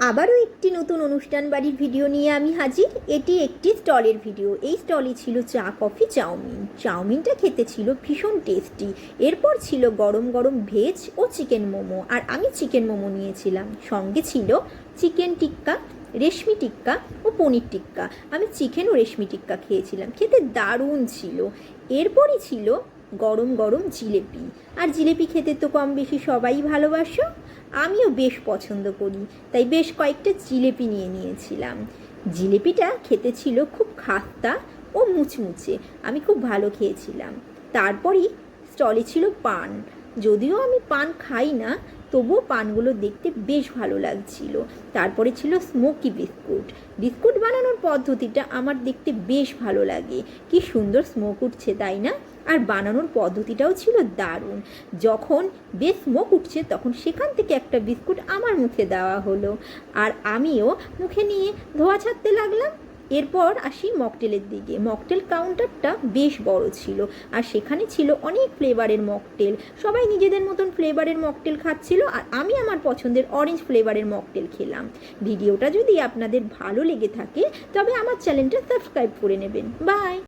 আবারও একটি নতুন অনুষ্ঠান বাড়ির ভিডিও নিয়ে আমি হাজির। এটি একটি স্টলের ভিডিও। এই স্টলে ছিল চা, কফি, চাউমিন। চাউমিনটা খেতে ছিল ভীষণ টেস্টি। এরপর ছিল গরম গরম ভেজ ও চিকেন মোমো, আর আমি চিকেন মোমো নিয়েছিলাম। সঙ্গে ছিল চিকেন টিক্কা, রেশমি টিক্কা ও পনির টিক্কা। আমি চিকেন ও রেশমি টিক্কা খেয়েছিলাম, খেতে দারুণ ছিল। এরপরই ছিল গরম গরম জিলেপি। আর জিলেপি খেতে তো কম বেশি সবাই ভালোবাসো, আমিও বেশ পছন্দ করি, তাই বেশ কয়েকটা জিলেপি নিয়ে নিয়েছিলাম। জিলেপিটা খেতে ছিল খুব খাস্তা ও মুচমুচে, আমি খুব ভালো খেয়েছিলাম। তারপরই স্টলে ছিল পান। যদিও আমি পান খাই না, তবুও পানগুলো দেখতে বেশ ভালো লাগছিল। তারপরে ছিল স্মোকি বিস্কুট। বিস্কুট বানানোর পদ্ধতিটা আমার দেখতে বেশ ভালো লাগে। কি সুন্দর স্মোক উঠছে, তাই না? আর বানানোর পদ্ধতিটাও ছিল দারুণ। যখন বেশ স্মোক উঠছে তখন সেখান থেকে একটা বিস্কুট আমার মুখে দেওয়া হলো, আর আমিও মুখে নিয়ে ধোঁয়া ছাড়তে লাগলাম। এরপর আসি মকটেলের দিকে। মকটেল কাউন্টারটা বেশ বড় ছিল, আর সেখানে ছিল অনেক ফ্লেভারের মকটেল। সবাই নিজেদের মতন ফ্লেভারের মকটেল খাচ্ছিল, আর আমি আমার পছন্দের অরেঞ্জ ফ্লেভারের মকটেল খেলাম। ভিডিওটা যদি আপনাদের ভালো লেগে থাকে তবে আমার চ্যানেলটা সাবস্ক্রাইব করে নেবেন। বাই।